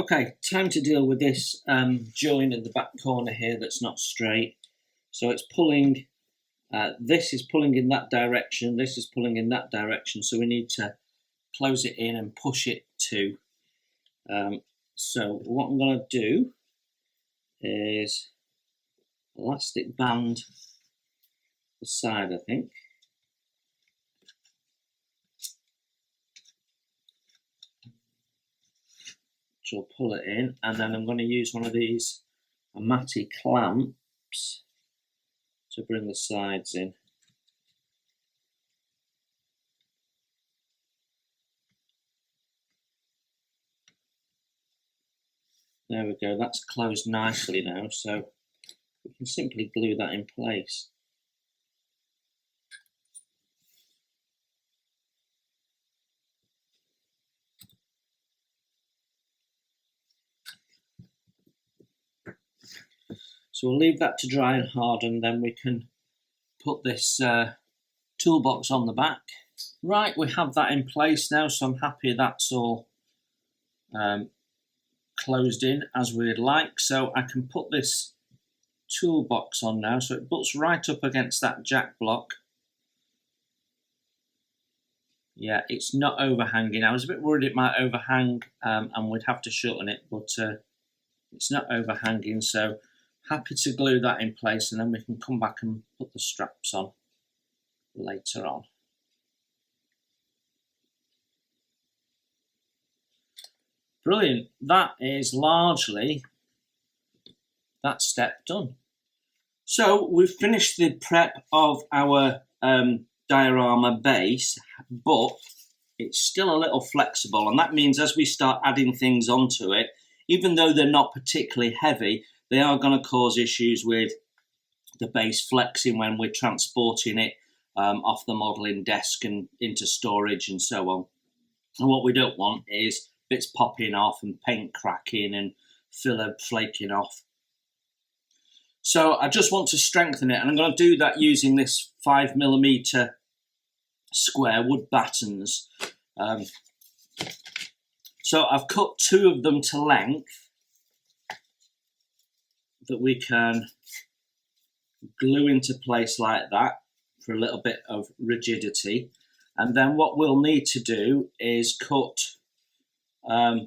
Okay, time to deal with this join in the back corner here that's not straight. So it's pulling, this is pulling in that direction, this is pulling in that direction, so we need to close it in and push it to. So what I'm going to do is elastic band the side, I think. Which will pull it in, and then I'm going to use one of these Amati clamps to bring the sides in. There we go, that's closed nicely now, so we can simply glue that in place. So we'll leave that to dry and harden, then we can put this toolbox on the back. Right, we have that in place now, so I'm happy that's all closed in as we'd like. So I can put this toolbox on now, so it butts right up against that jack block. Yeah, it's not overhanging. I was a bit worried it might overhang and we'd have to shorten it, but it's not overhanging, so happy to glue that in place, and then we can come back and put the straps on later on. Brilliant, that is largely that step done. So we've finished the prep of our diorama base, but it's still a little flexible, and that means as we start adding things onto it, even though they're not particularly heavy, they are going to cause issues with the base flexing when we're transporting it off the modelling desk and into storage and so on. And what we don't want is bits popping off and paint cracking and filler flaking off. So I just want to strengthen it, and I'm going to do that using this 5mm square wood battens. So I've cut 2 of them to length that we can glue into place like that for a little bit of rigidity. And then what we'll need to do is cut a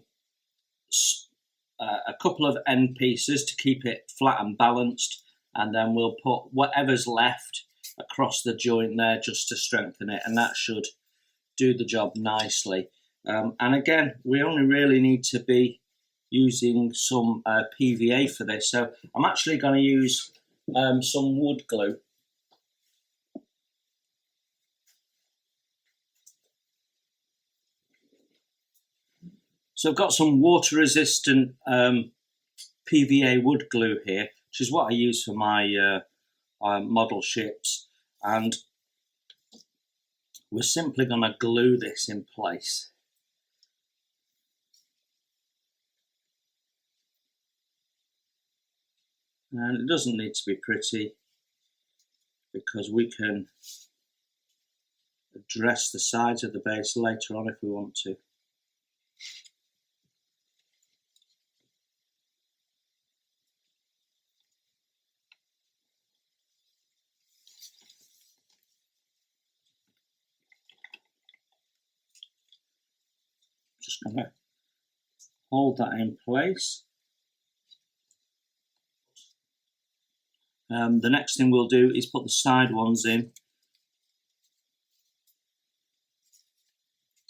couple of end pieces to keep it flat and balanced, and then we'll put whatever's left across the joint there just to strengthen it, and that should do the job nicely. And again, we only really need to be using some PVA for this, so I'm actually going to use some wood glue. So I've got some water resistant PVA wood glue here, which is what I use for my model ships, and we're simply going to glue this in place. And it doesn't need to be pretty, because we can address the sides of the base later on if we want to. Just going to hold that in place. The next thing we'll do is put the side ones in,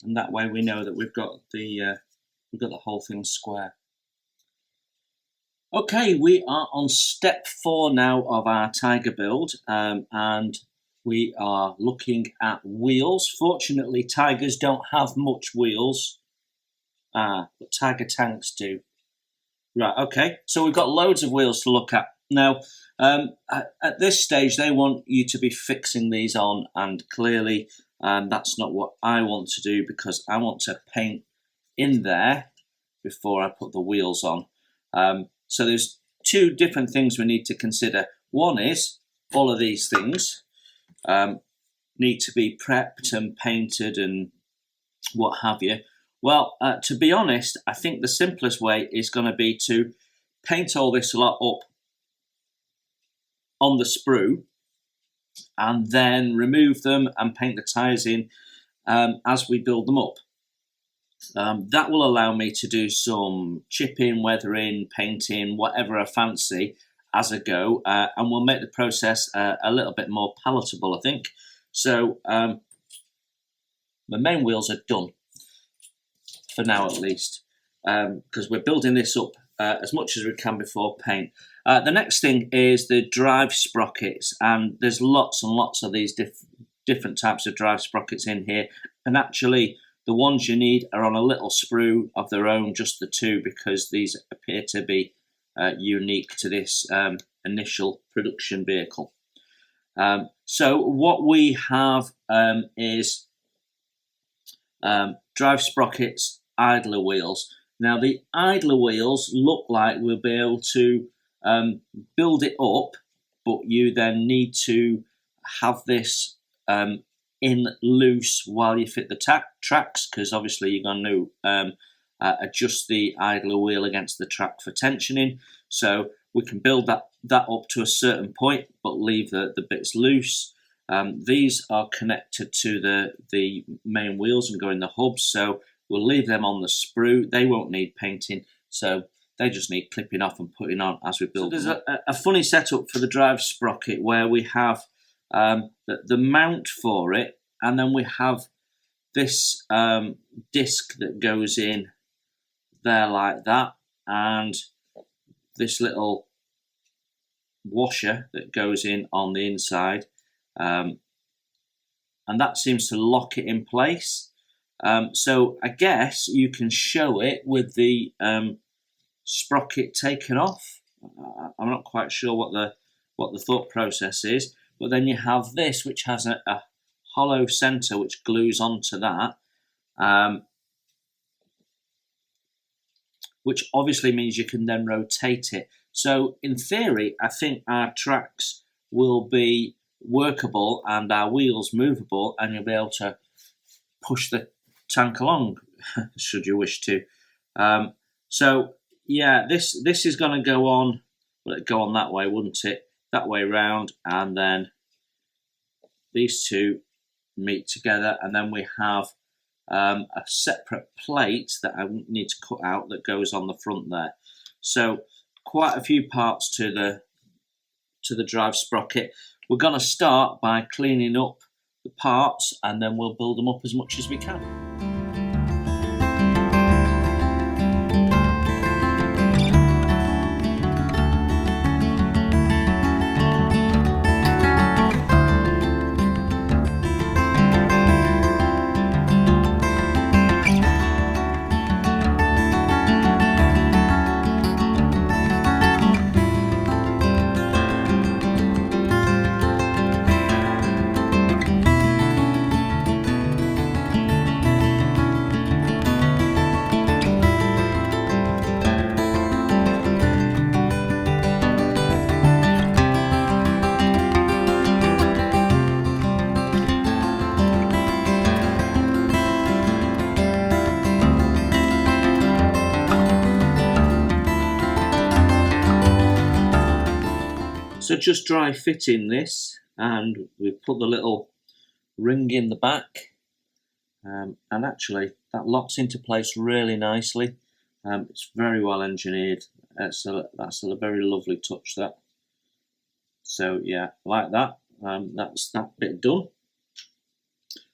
and that way we know that we've got the whole thing square. Okay, we are on step 4 now of our Tiger build, and we are looking at wheels. Fortunately, Tigers don't have much wheels, but Tiger tanks do. Right, okay, so we've got loads of wheels to look at. Now, at this stage, they want you to be fixing these on, and clearly that's not what I want to do, because I want to paint in there before I put the wheels on. So there's 2 different things we need to consider. One is all of these things need to be prepped and painted and what have you. Well, to be honest, I think the simplest way is going to be to paint all this lot up on the sprue and then remove them and paint the tyres in as we build them up. That will allow me to do some chipping, weathering, painting, whatever I fancy as I go, and will make the process a little bit more palatable, I think. So the main wheels are done, for now at least, because we're building this up as much as we can before paint. The next thing is the drive sprockets, and there's lots and lots of these different types of drive sprockets in here, and actually the ones you need are on a little sprue of their own, just the two, because these appear to be unique to this initial production vehicle. So what we have is drive sprockets, idler wheels. Now the idler wheels look like we'll be able to build it up, but you then need to have this in loose while you fit the tracks, because obviously you're going to adjust the idler wheel against the track for tensioning. So we can build that up to a certain point, but leave the bits loose. These are connected to the main wheels and go in the hubs, so we'll leave them on the sprue. They won't need painting, so they just need clipping off and putting on as we build them. There's a funny setup for the drive sprocket where we have the mount for it, and then we have this disc that goes in there like that, and this little washer that goes in on the inside, and that seems to lock it in place. So I guess you can show it with the sprocket taken off. I'm not quite sure what the thought process is, but then you have this which has a hollow center which glues onto that, which obviously means you can then rotate it. So in theory, I think our tracks will be workable and our wheels movable, and you'll be able to push the tank along should you wish to. So yeah, this is going to go on. Well, it'd go on that way, wouldn't it? That way round, and then these two meet together, and then we have a separate plate that I need to cut out that goes on the front there. So quite a few parts to the drive sprocket. We're going to start by cleaning up the parts, and then we'll build them up as much as we can. So just dry fitting this, and we've put the little ring in the back, and actually that locks into place really nicely. It's very well engineered. That's a very lovely touch, that. So yeah, like that. That's that bit done.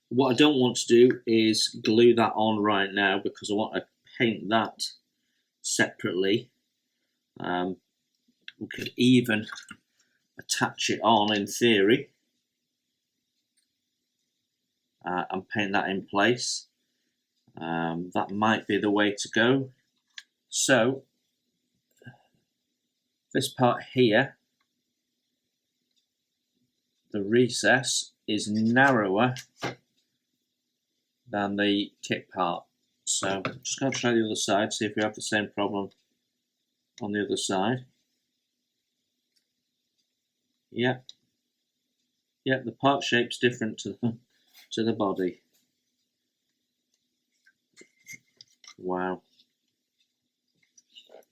What I don't want to do is glue that on right now, because I want to paint that separately. We could even attach it on in theory and paint that in place. That might be the way to go. So this part here, the recess is narrower than the kit part. So I'm just going to try the other side, see if we have the same problem on the other side. Yeah, the part shape's different to the body. Wow.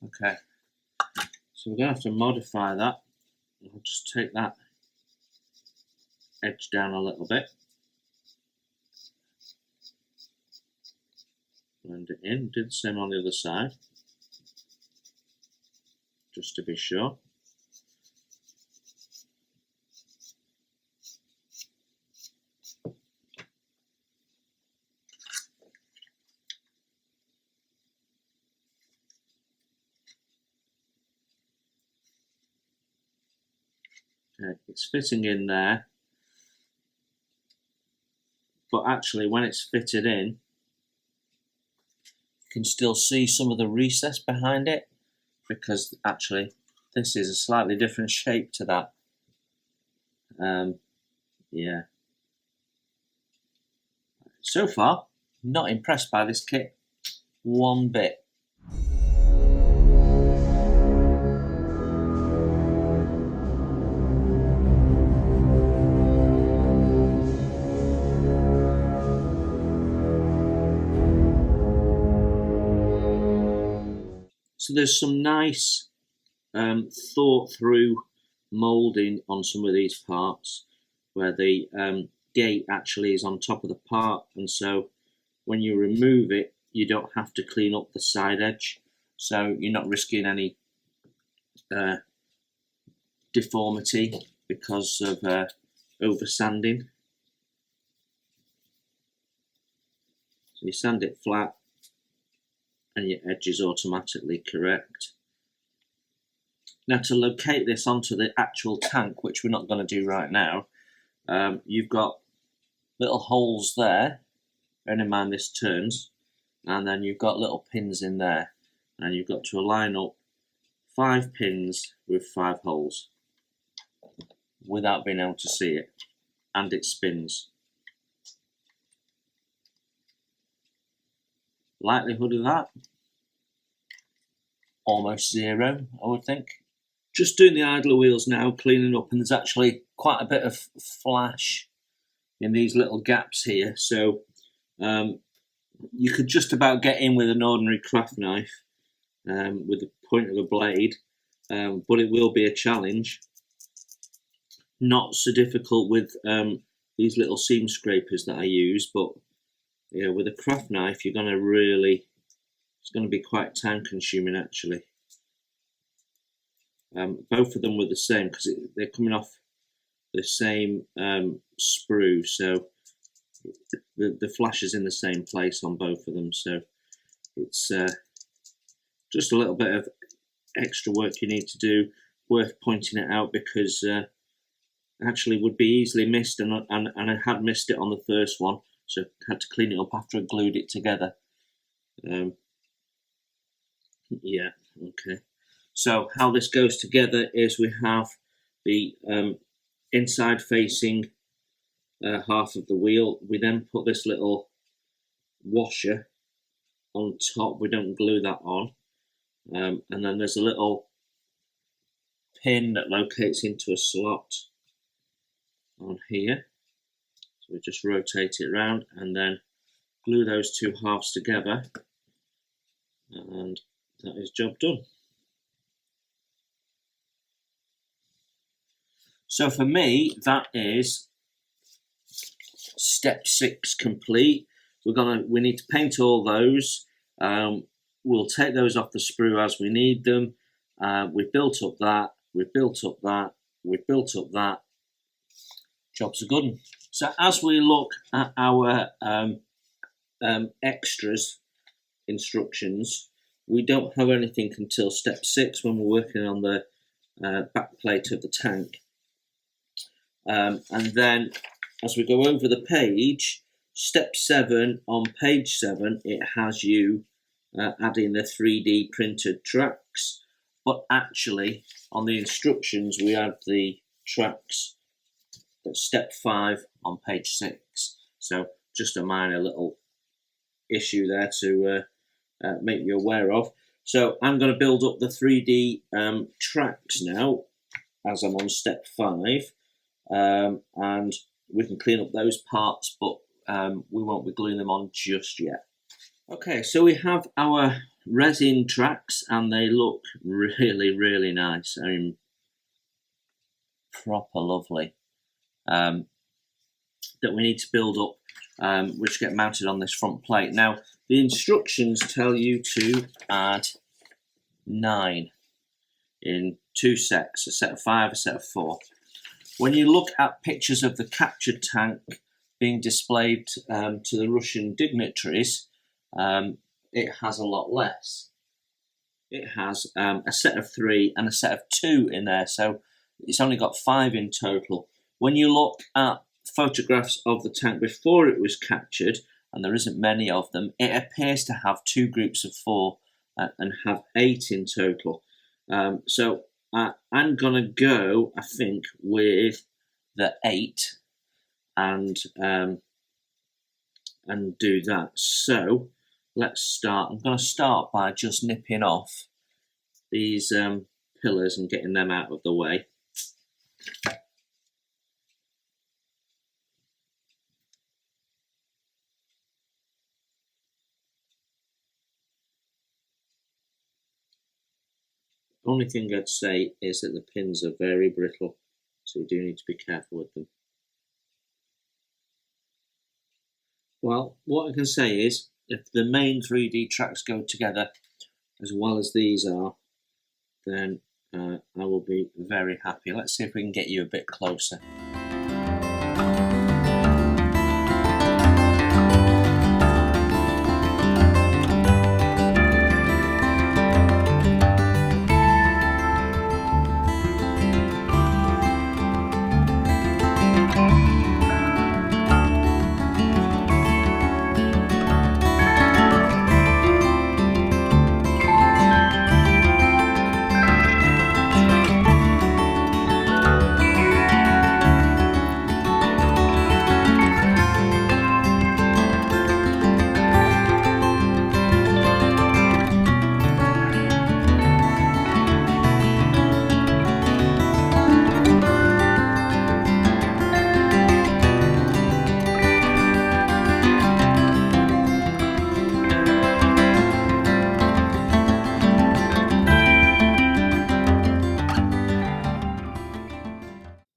Okay, so we're going to have to modify that. I'll just take that edge down a little bit. Blend it in. Do the same on the other side, just to be sure. Okay, it's fitting in there, but actually when it's fitted in, you can still see some of the recess behind it, because actually this is a slightly different shape to that. Yeah. So far, not impressed by this kit one bit. So there's some nice thought through moulding on some of these parts, where the gate actually is on top of the part, and so when you remove it you don't have to clean up the side edge, so you're not risking any deformity because of over sanding. So you sand it flat and your edge is automatically correct. Now, to locate this onto the actual tank, which we're not going to do right now, you've got little holes there, bearing in mind this turns, and then you've got little pins in there, and you've got to line up 5 pins with 5 holes without being able to see it, and it spins. Likelihood of that? Almost 0, I would think. Just doing the idler wheels now, cleaning up, and there's actually quite a bit of flash in these little gaps here, so you could just about get in with an ordinary craft knife with the point of a blade, but it will be a challenge. Not so difficult with these little seam scrapers that I use, but you know, with a craft knife you're going to really, it's going to be quite time consuming actually. Both of them were the same because they're coming off the same sprue, so the flash is in the same place on both of them, so it's just a little bit of extra work you need to do, worth pointing it out, because actually would be easily missed, and I had missed it on the first one, so I had to clean it up after I glued it together. Yeah, okay. So how this goes together is we have the inside facing half of the wheel. We then put this little washer on top. We don't glue that on. And then there's a little pin that locates into a slot on here. So we just rotate it around and then glue those 2 halves together, and that is job done. So for me, that is step 6 complete. We need to paint all those. We'll take those off the sprue as we need them. We've built up that. We've built up that. We've built up that. Job's a good one. So as we look at our extras instructions, we don't have anything until step 6 when we're working on the back plate of the tank. And then as we go over the page, step 7, on page 7, it has you adding the 3D printed tracks, but actually on the instructions we add the tracks at step 5 on page 6. So just a minor little issue there to make you aware of. So I'm going to build up the 3D tracks now as I'm on step 5. And we can clean up those parts, but we won't be gluing them on just yet. Okay, so we have our resin tracks and they look really, really nice. I mean, proper lovely. That we need to build up, which get mounted on this front plate. Now, the instructions tell you to add 9 in 2 sets, a set of 5, a set of 4. When you look at pictures of the captured tank being displayed to the Russian dignitaries, it has a lot less. It has a set of 3 and a set of 2 in there, so it's only got 5 in total. When you look at photographs of the tank before it was captured, and there isn't many of them, it appears to have 2 groups of 4 and have 8 in total. So I'm gonna go, I think, with the 8 and do that. So let's start. I'm going to start by just nipping off these pillars and getting them out of the way. Only thing I'd say is that the pins are very brittle, so you do need to be careful with them. Well, what I can say is, if the main 3D tracks go together as well as these are, then I will be very happy. Let's see if we can get you a bit closer.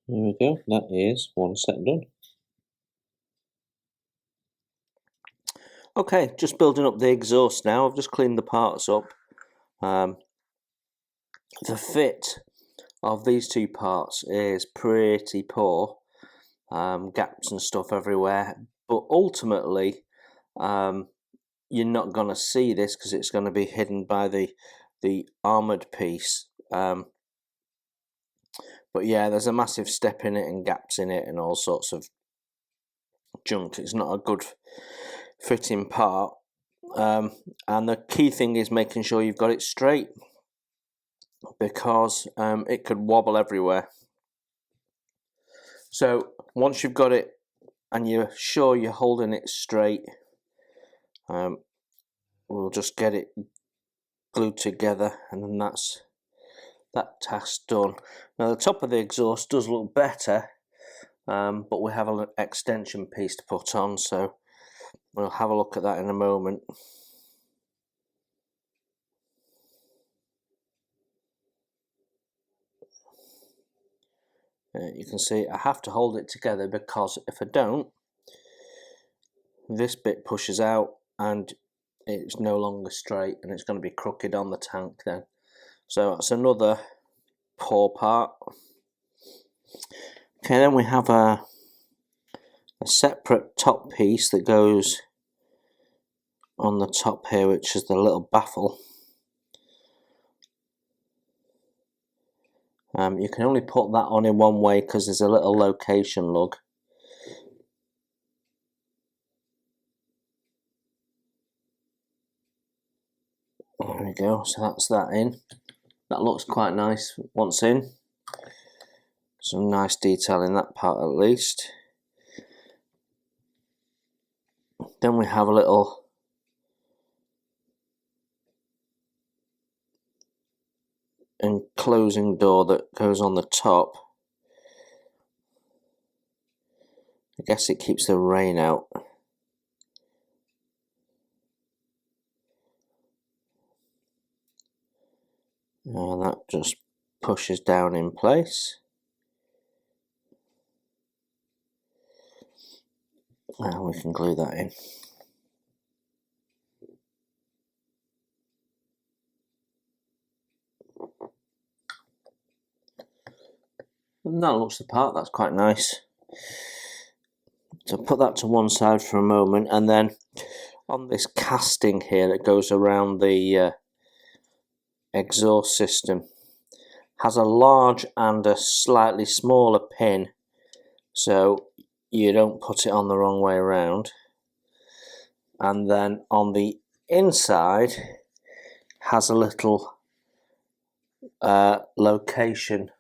There we go, that is one set done. Okay, just building up the exhaust now. I've just cleaned the parts up. The fit of these 2 parts is pretty poor. Gaps and stuff everywhere. But ultimately, you're not going to see this because it's going to be hidden by the armoured piece. But yeah, there's a massive step in it and gaps in it and all sorts of junk. It's not a good fitting part. And the key thing is making sure you've got it straight, because it could wobble everywhere. So once you've got it and you're sure you're holding it straight, we'll just get it glued together, and then that's that task done. Now the top of the exhaust does look better, but we have an extension piece to put on, so we'll have a look at that in a moment. You can see I have to hold it together, because if I don't, this bit pushes out and it's no longer straight and it's going to be crooked on the tank then. So that's another poor part. Okay, then we have a separate top piece that goes on the top here, which is the little baffle. You can only put that on in one way because there's a little location lug. There we go, so that's that in. That looks quite nice once in. Some nice detail in that part at least. Then we have a little enclosing door that goes on the top. I guess it keeps the rain out. And that just pushes down in place. And we can glue that in. And that looks the part, that's quite nice. So put that to one side for a moment, and then on this casting here that goes around the exhaust system, has a large and a slightly smaller pin, so you don't put it on the wrong way around. And then on the inside has a little location.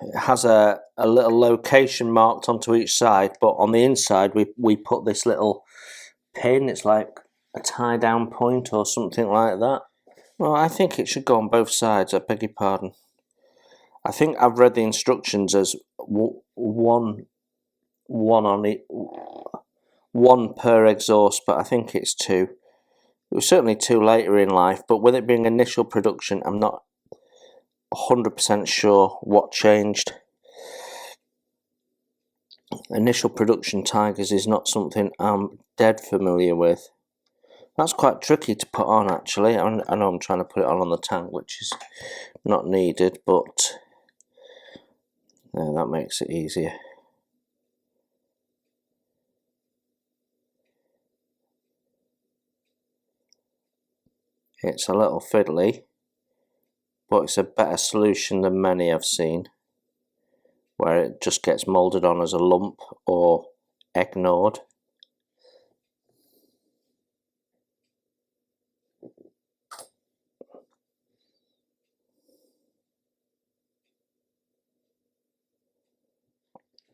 It has a little location marked onto each side, but on the inside we put this little pin. It's like a tie down point or something like that. Well, I think it should go on both sides, I beg your pardon. I think I've read the instructions as one per exhaust, but I think it's two. It was certainly two later in life, but with it being initial production, I'm not 100% sure what changed. Initial production Tigers is not something I'm dead familiar with. That's quite tricky to put on, actually. I know I'm trying to put it on the tank, which is not needed, but yeah, that makes it easier. It's a little fiddly, but it's a better solution than many I've seen, where it just gets moulded on as a lump or ignored.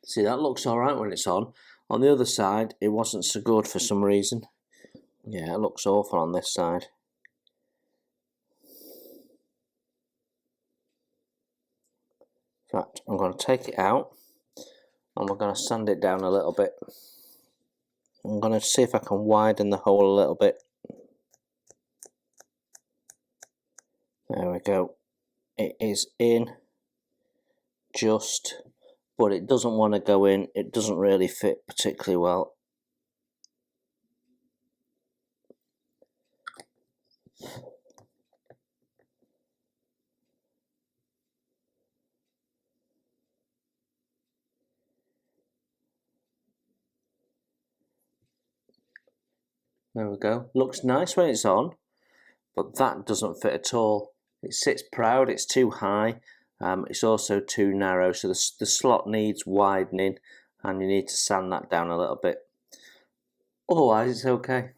See, that looks alright when it's on. On the other side, it wasn't so good for some reason. Yeah, it looks awful on this side. In fact, I'm going to take it out and we're going to sand it down a little bit. I'm going to see if I can widen the hole a little bit. There we go. It is in just, but it doesn't want to go in. It doesn't really fit particularly well. There we go. Looks nice when it's on, but that doesn't fit at all. It sits proud, it's too high, it's also too narrow, so the slot needs widening and you need to sand that down a little bit. Otherwise it's okay.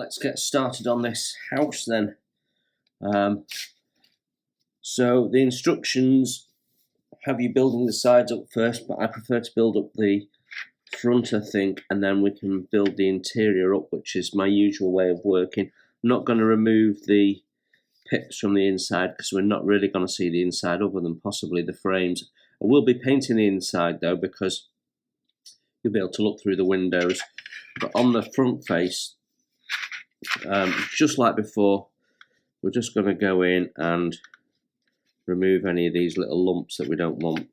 let's get started on this house then. So the instructions have you building the sides up first, but I prefer to build up the front, I think, and then we can build the interior up, which is my usual way of working. I'm not going to remove the pips from the inside because we're not really going to see the inside other than possibly the frames. I will be painting the inside though, because you'll be able to look through the windows. But on the front face, just like before, we're just going to go in and remove any of these little lumps that we don't want.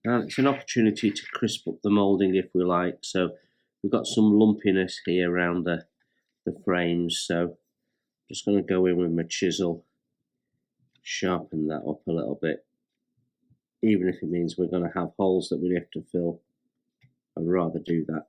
And it's an opportunity to crisp up the moulding if we like. So we've got some lumpiness here around the frames. So I'm just going to go in with my chisel, sharpen that up a little bit. Even if it means we're going to have holes that we have to fill, I'd rather do that.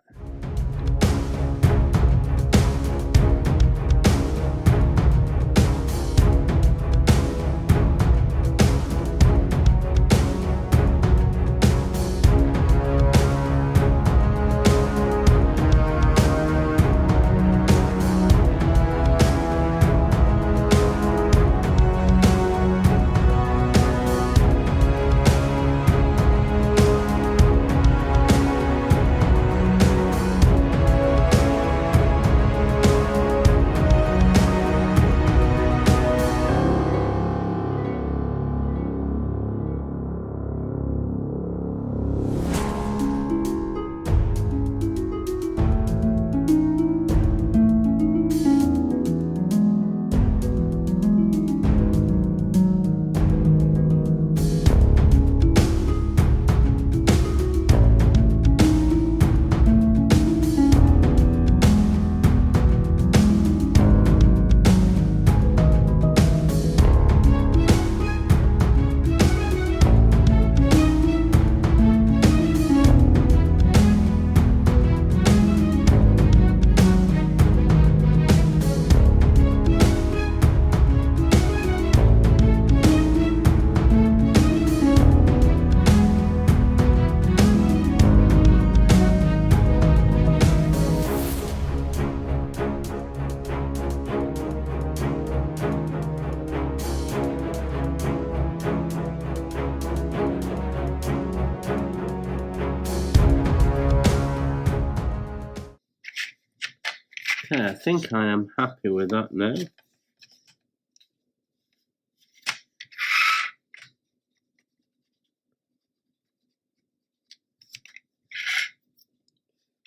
Okay, I think I am happy with that now.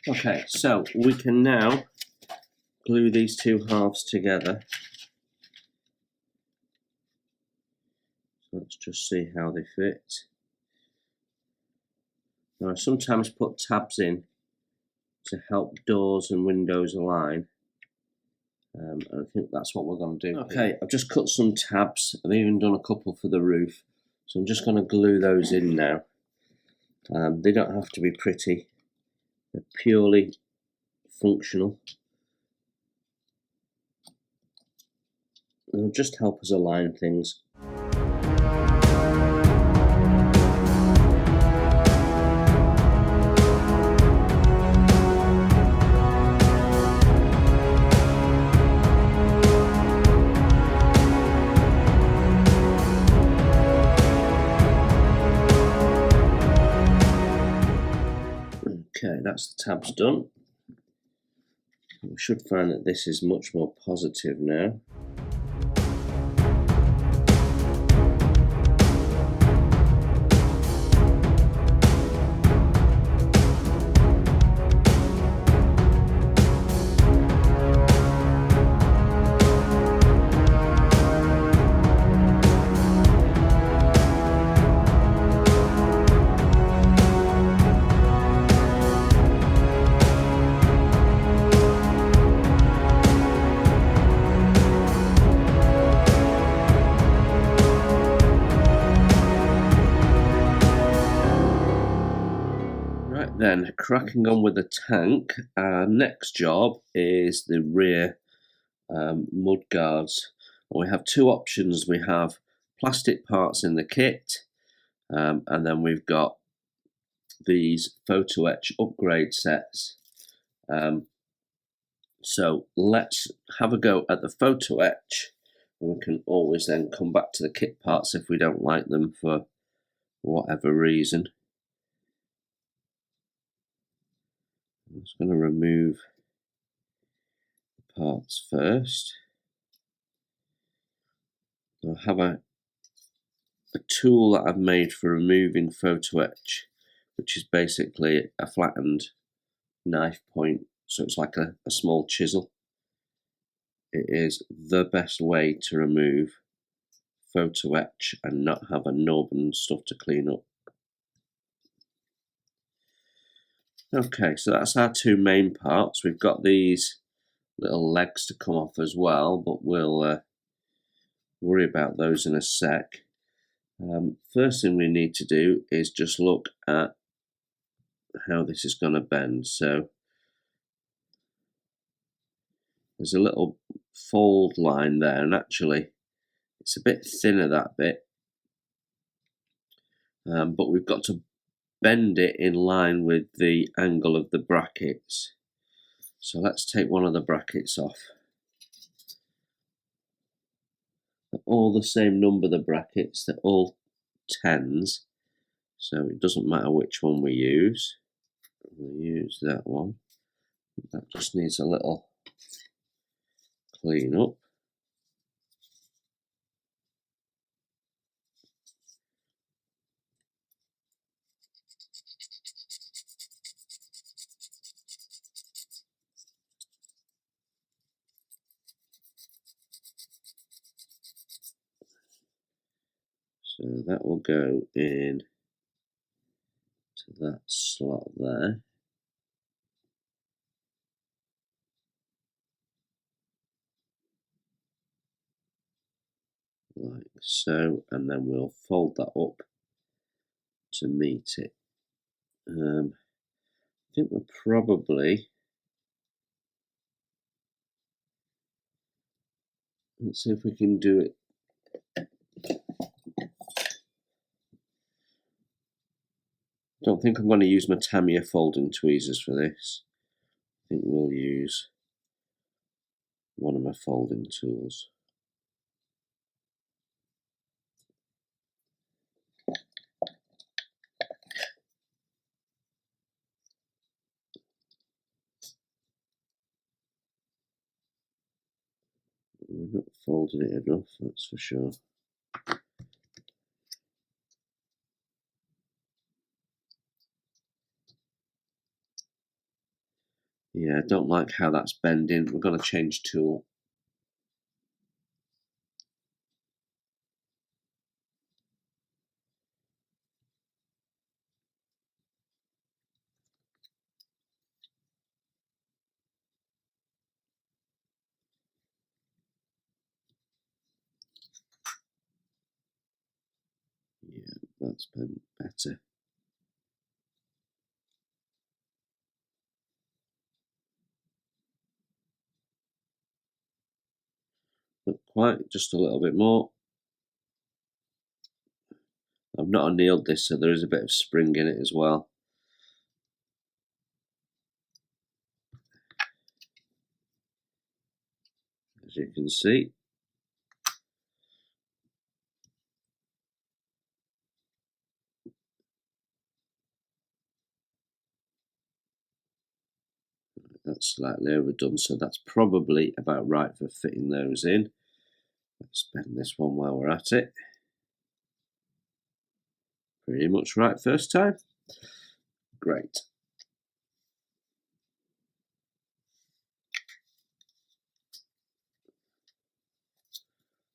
Okay, so we can now glue these two halves together. So let's just see how they fit. Now I sometimes put tabs in to help doors and windows align. I think that's what we're going to do. Okay, I've just cut some tabs. I've even done a couple for the roof. So I'm just going to glue those in now. They don't have to be pretty. They're purely functional. They'll just help us align things. Okay, that's the tabs done. We should find that this is much more positive now. cracking on with the tank. Our next job is the rear mud guards. And we have two options. We have plastic parts in the kit, and then we've got these photo etch upgrade sets. So let's have a go at the photo etch, and we can always then come back to the kit parts if we don't like them for whatever reason. I'm just going to remove the parts first. I have a tool that I've made for removing photo etch, which is basically a flattened knife point, so it's like a small chisel. It is the best way to remove photo etch and not have a knob and stuff to clean up. Okay, so that's our two main parts. We've got these little legs to come off as well, but we'll worry about those in a sec. First thing we need to do is just look at how this is going to bend. So there's a little fold line there, and actually it's a bit thinner, that bit, but we've got to bend it in line with the angle of the brackets. So let's take one of the brackets off. They're all the same number, the brackets, they're all 10s, so it doesn't matter which one we use. We'll use that one. That just needs a little clean up. So that will go in to that slot there. Like so, and then we'll fold that up to meet it. I think we're probably, let's see if we can do it. Don't think I'm going to use my Tamiya folding tweezers for this. I think we'll use one of my folding tools. We've not folded it enough, that's for sure. Yeah, I don't like how that's bending. We're going to change tool. Yeah, that's been better. Not quite, just a little bit more. I've not annealed this, so there is a bit of spring in it as well. As you can see. That's slightly overdone, so that's probably about right for fitting those in. Let's bend this one while we're at it. Pretty much right first time. Great.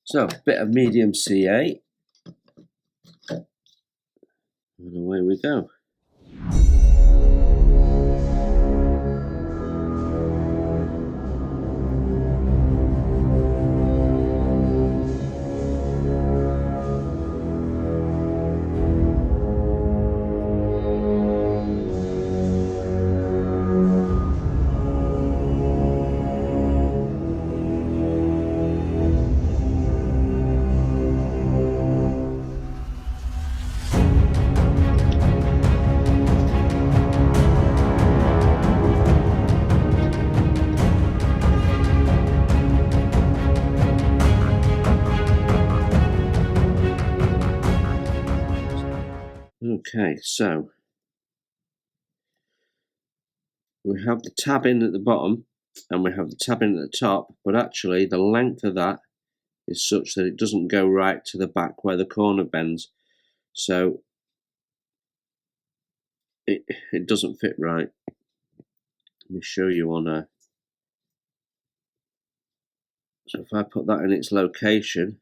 So, bit of medium CA. And away we go. Okay, so we have the tab in at the bottom and we have the tab in at the top, but actually the length of that is such that it doesn't go right to the back where the corner bends. So it doesn't fit right. Let me show you on a... So if I put that in its location,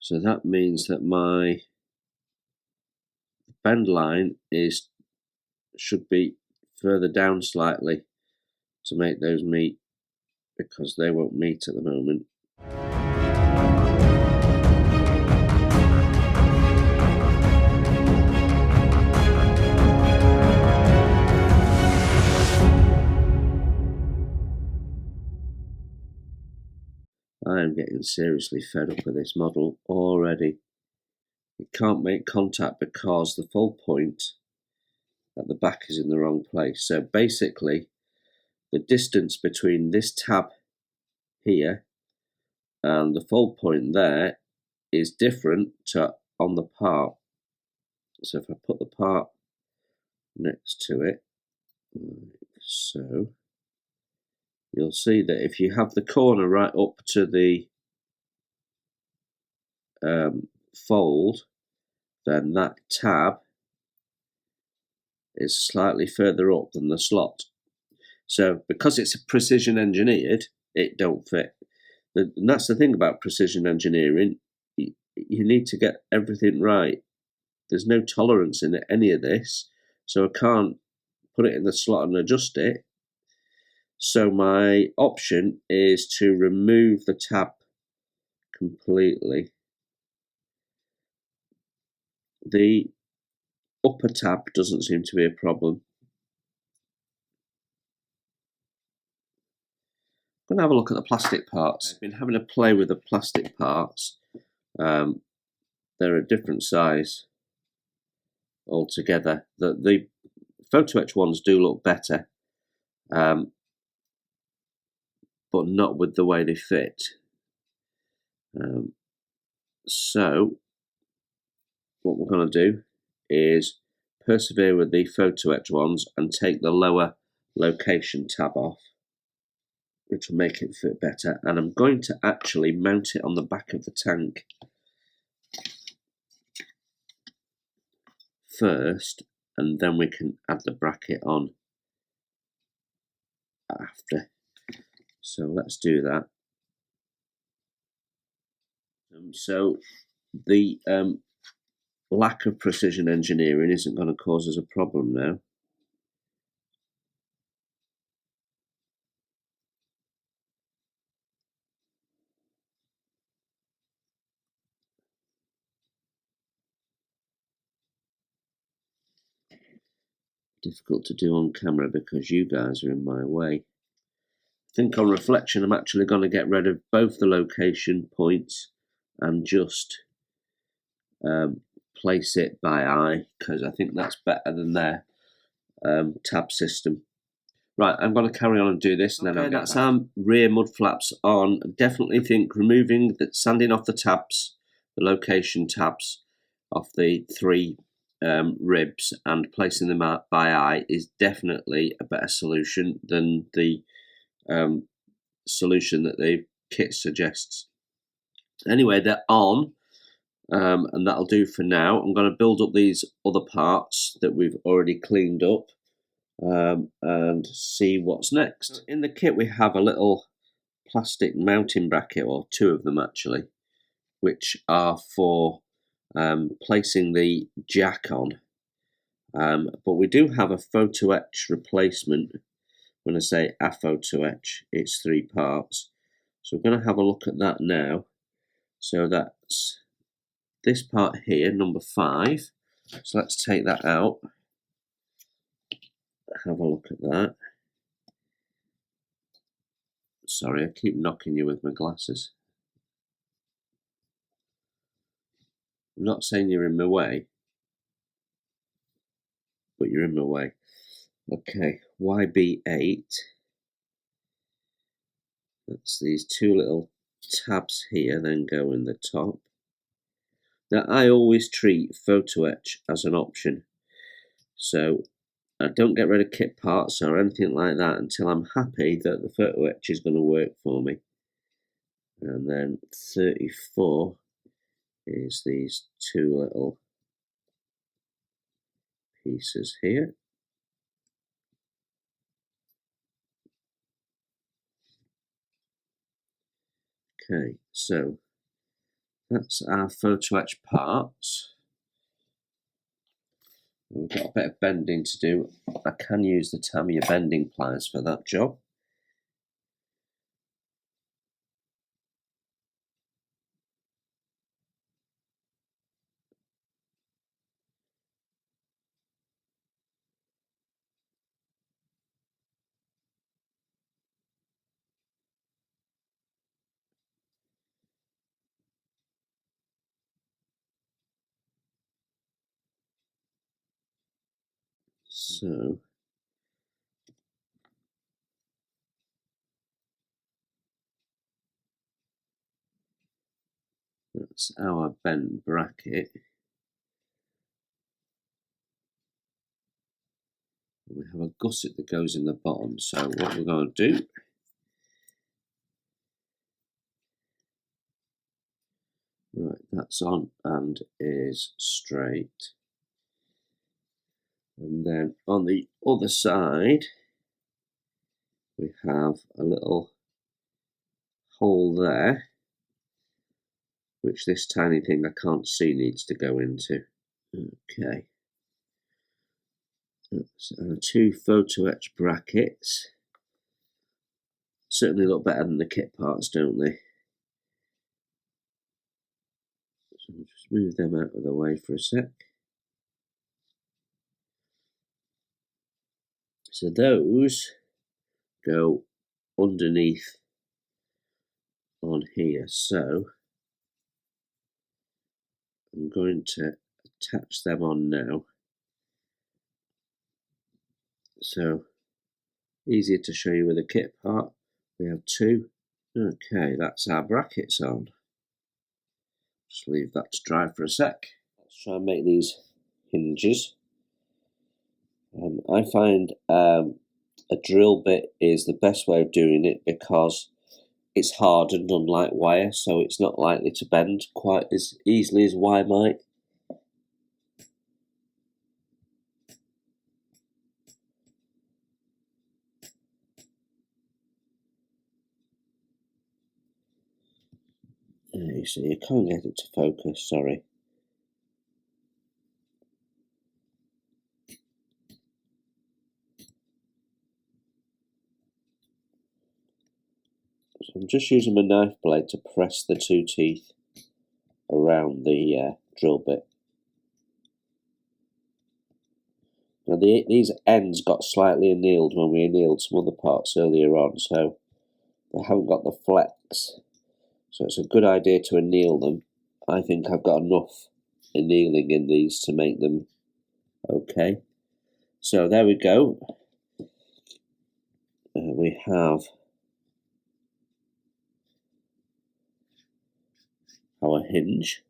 so that means that my bend line should be further down slightly to make those meet, because they won't meet at the moment. I am getting seriously fed up with this model already. It can't make contact because the fold point at the back is in the wrong place. So basically, the distance between this tab here and the fold point there is different to on the part. So if I put the part next to it, so you'll see that if you have the corner right up to the fold, then that tab is slightly further up than the slot. So because it's precision engineered, it don't fit. And that's the thing about precision engineering. You need to get everything right. There's no tolerance in any of this, so I can't put it in the slot and adjust it. So my option is to remove the tab completely. The upper tab doesn't seem to be a problem. I'm going to have a look at the plastic parts. I've been having a play with the plastic parts. They're a different size altogether. The photo etch ones do look better, but not with the way they fit. So what we're going to do is persevere with the photo etch ones and take the lower location tab off, which will make it fit better. And I'm going to actually mount it on the back of the tank first, and then we can add the bracket on after. So let's do that. So the lack of precision engineering isn't going to cause us a problem now. Difficult to do on camera because you guys are in my way. I think on reflection I'm actually going to get rid of both the location points and just place it by eye, because I think that's better than their tab system. Right, I'm going to carry on and do this, and then I'll get that's our rear mud flaps on. I definitely think removing sanding off the tabs, the location tabs off the three ribs and placing them out by eye is definitely a better solution than the solution that the kit suggests. Anyway, they're on, and that'll do for now. I'm going to build up these other parts that we've already cleaned up and see what's next. In the kit we have a little plastic mounting bracket, or two of them actually, which are for placing the jack on. But we do have a photo etch replacement. When I say a photo etch, it's 3 parts. So we're going to have a look at that now. So that's this part here, number 5. So let's take that out. Have a look at that. Sorry, I keep knocking you with my glasses. I'm not saying you're in my way. but you're in my way. Okay, YB8. That's these two little tabs here, then go in the top. Now, I always treat photo etch as an option, so I don't get rid of kit parts or anything like that until I'm happy that the photo etch is going to work for me. And then 34 is these two little pieces here. Okay, so that's our photo etch parts. We've got a bit of bending to do. I can use the Tamiya bending pliers for that job. So that's our bent bracket. We have a gusset that goes in the bottom. So what we're going to do, right, that's on and is straight. And then on the other side, we have a little hole there, which this tiny thing I can't see needs to go into. Okay. That's our two photo etch brackets. Certainly look better than the kit parts, don't they? So we'll just move them out of the way for a sec. So those go underneath on here. So I'm going to attach them on now. So easier to show you with a kit part. We have two. Okay, that's our brackets on. Just leave that to dry for a sec. Let's try and make these hinges. I find a drill bit is the best way of doing it because it's hardened unlike wire, so it's not likely to bend quite as easily as wire might. You see, you can't get it to focus, sorry. So I'm just using my knife blade to press the two teeth around the drill bit. Now these ends got slightly annealed when we annealed some other parts earlier on, so they haven't got the flex. So it's a good idea to anneal them. I think I've got enough annealing in these to make them okay. So there we go. We have our hinge.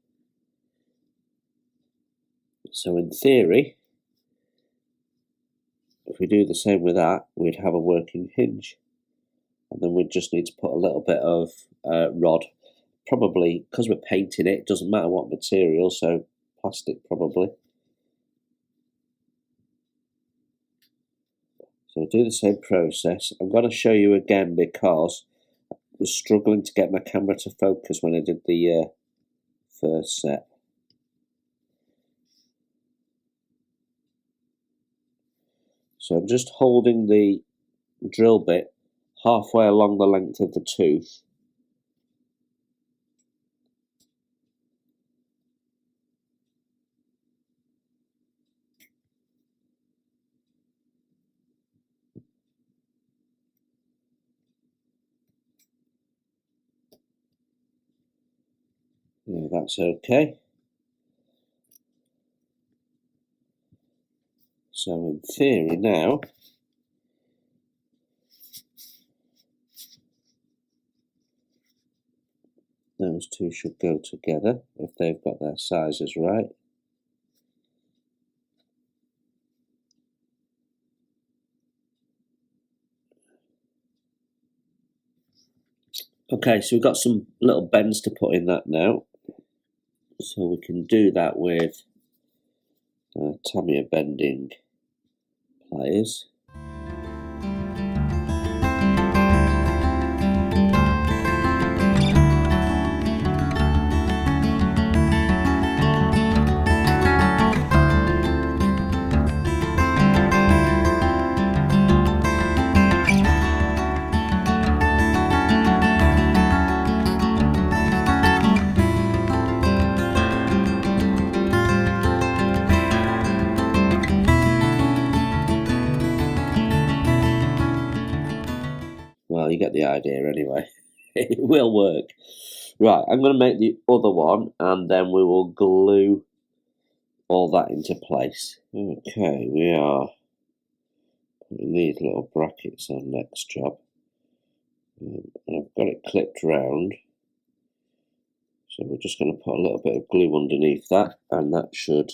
So in theory, if we do the same with that, we'd have a working hinge. And then we'd just need to put a little bit of rod. Probably, because we're painting it, doesn't matter what material, so plastic probably. So do the same process. I'm going to show you again because I was struggling to get my camera to focus when I did the first set. So I'm just holding the drill bit halfway along the length of the tooth. Yeah, that's okay. So in theory now, those two should go together if they've got their sizes right. Okay, so we've got some little bends to put in that now. So we can do that with Tamiya bending pliers. Well, you get the idea anyway. It will work. Right, I'm going to make the other one and then we will glue all that into place. Okay, we are putting these little brackets on next job. And I've got it clipped round. So we're just going to put a little bit of glue underneath that and that should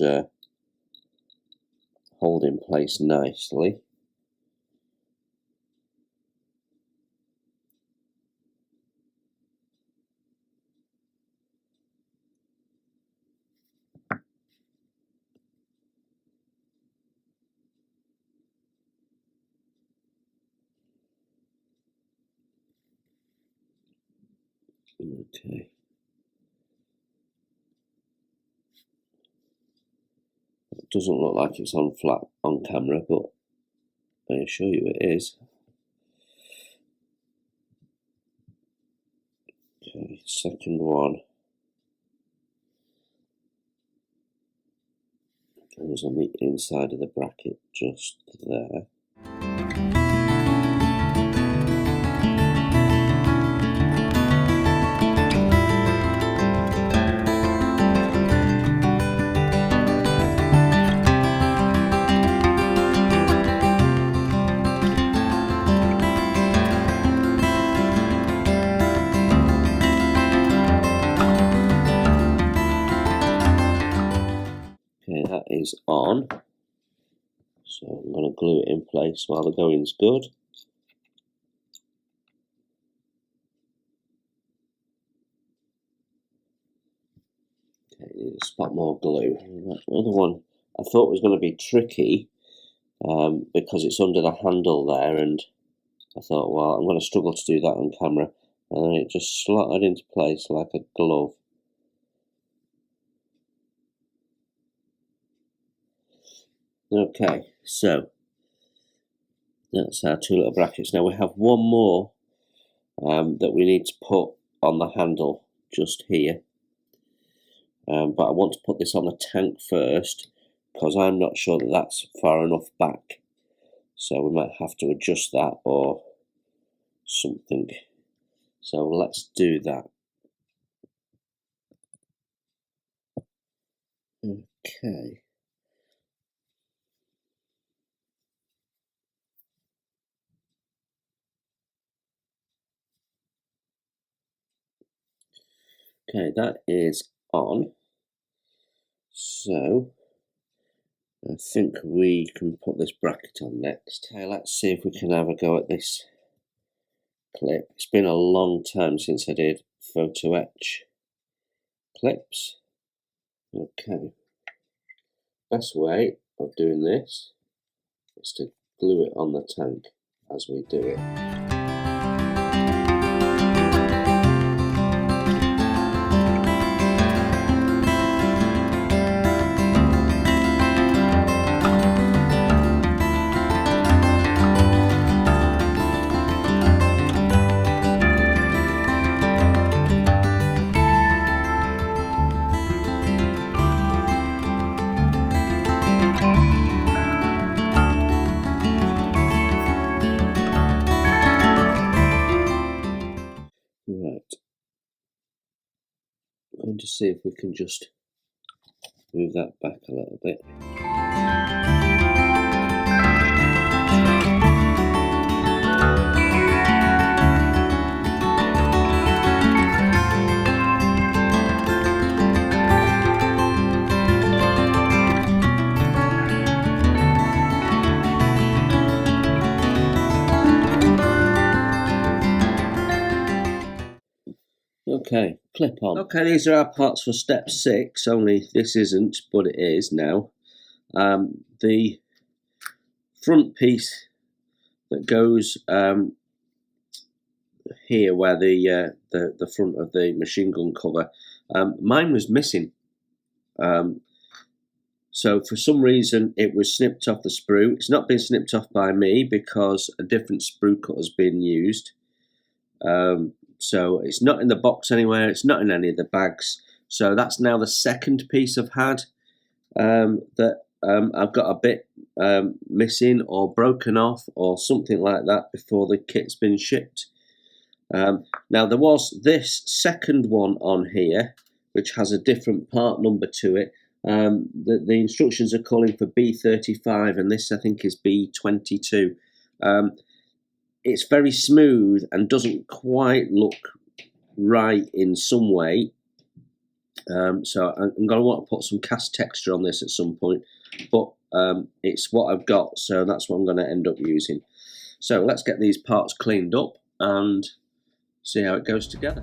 hold in place nicely. Okay. It doesn't look like it's on flat on camera, but I assure you it is. Okay, second one goes on the inside of the bracket just there. Okay, that is on. So I'm going to glue it in place while the going's good. Okay, need a spot more glue. That other one I thought was going to be tricky because it's under the handle there, and I thought, well, I'm going to struggle to do that on camera. And then it just slotted into place like a glove. Okay, so that's our two little brackets. Now we have one more that we need to put on the handle just here. But I want to put this on the tank first because I'm not sure that that's far enough back. So we might have to adjust that or something. So let's do that. Okay. Okay, that is on. So I think we can put this bracket on next. Okay, let's see if we can have a go at this clip. It's been a long time since I did photo etch clips. Okay. Best way of doing this is to glue it on the tank as we do it. Right, I'm going to see if we can just move that back a little bit. Okay, clip on. Okay, these are our parts for step 6, only this isn't, but it is now. The front piece that goes here, where the front of the machine gun cover, mine was missing. So for some reason it was snipped off the sprue. It's not been snipped off by me because a different sprue cut has been used. So it's not in the box anywhere, it's not in any of the bags. So that's now the second piece I've had that I've got a bit missing or broken off or something like that before the kit's been shipped. Now there was this second one on here which has a different part number to it. The instructions are calling for B35 and this I think is B22. It's very smooth and doesn't quite look right in some way. So I'm going to want to put some cast texture on this at some point, but it's what I've got, so that's what I'm going to end up using. So let's get these parts cleaned up and see how it goes together.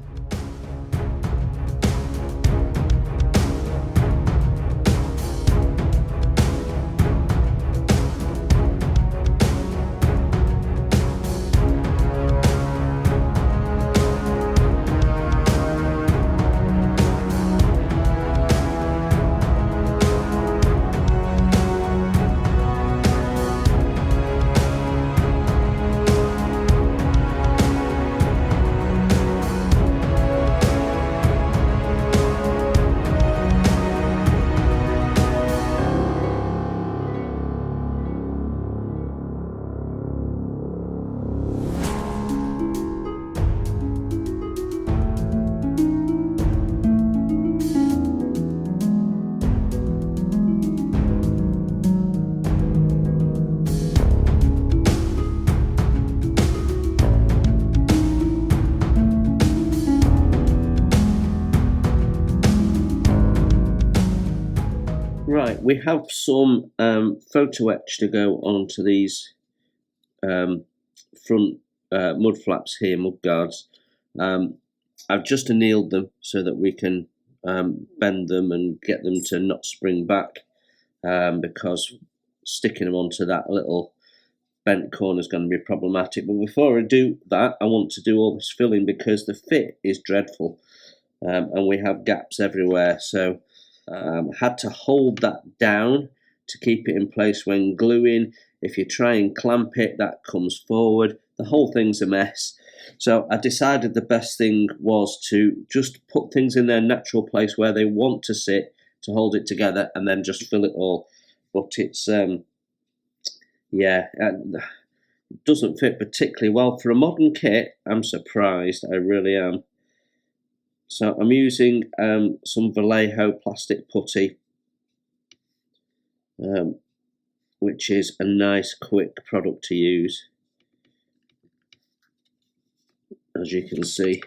Right, we have some photo etch to go onto these front mud flaps here, mud guards. I've just annealed them so that we can bend them and get them to not spring back, because sticking them onto that little bent corner is going to be problematic. But before I do that, I want to do all this filling because the fit is dreadful, and we have gaps everywhere. So had to hold that down to keep it in place when gluing. If you try and clamp it, that comes forward. The whole thing's a mess. So I decided the best thing was to just put things in their natural place where they want to sit to hold it together and then just fill it all. But it's, yeah, it doesn't fit particularly well. For a modern kit, I'm surprised, I really am. So I'm using some Vallejo plastic putty, which is a nice quick product to use, as you can see.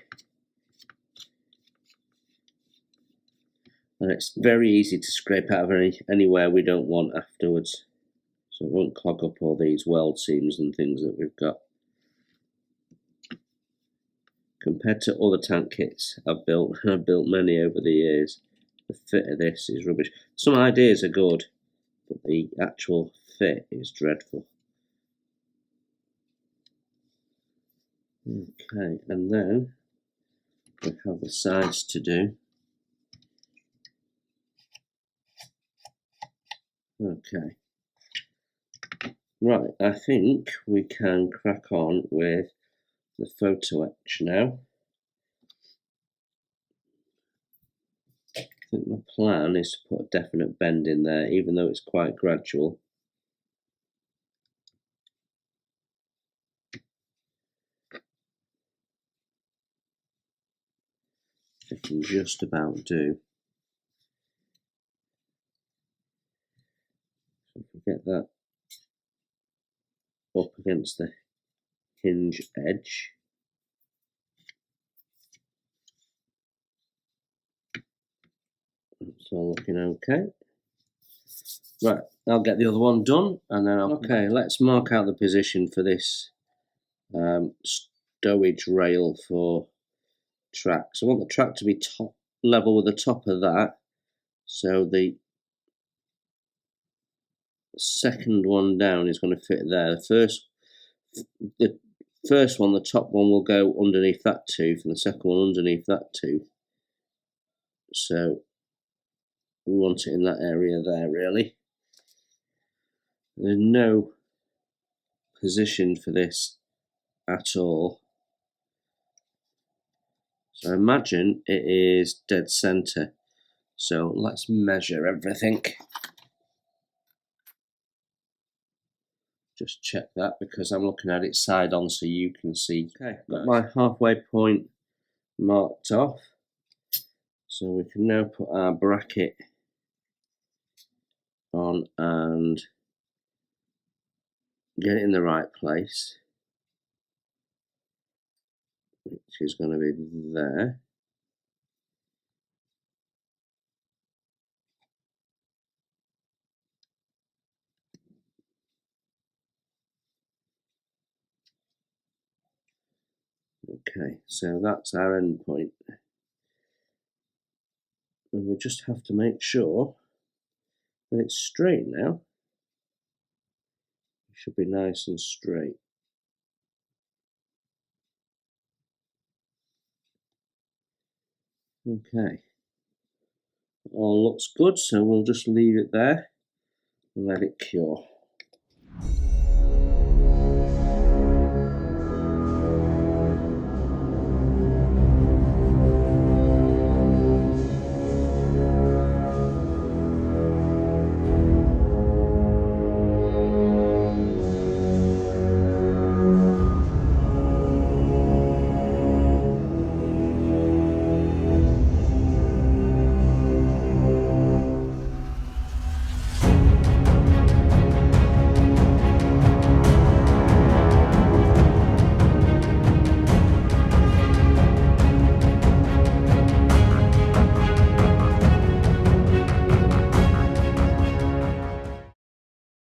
And it's very easy to scrape out of anywhere we don't want afterwards, so it won't clog up all these weld seams and things that we've got. Compared to other tank kits I've built, and I've built many over the years, the fit of this is rubbish. Some ideas are good, but the actual fit is dreadful. Okay, and then we have the sides to do. Okay. Right, I think we can crack on with the photo etch now. I think my plan is to put a definite bend in there, even though it's quite gradual. I can just about do. So if we get that up against the hinge edge, it's all looking okay. Right, I'll get the other one done and then okay, let's mark out the position for this stowage rail for track. So I want the track to be top level with the top of that. So the second one down is going to fit there. The first one, the top one, will go underneath that tooth, and the second one underneath that tooth. So we want it in that area there, really. There's no position for this at all. So I imagine it is dead center. So let's measure everything. Just check that because I'm looking at it side on so you can see. Okay, got my halfway point marked off. So we can now put our bracket on and get it in the right place, which is going to be there. Okay, so that's our end point. And we just have to make sure that it's straight now. It should be nice and straight. Okay, all looks good, so we'll just leave it there and let it cure.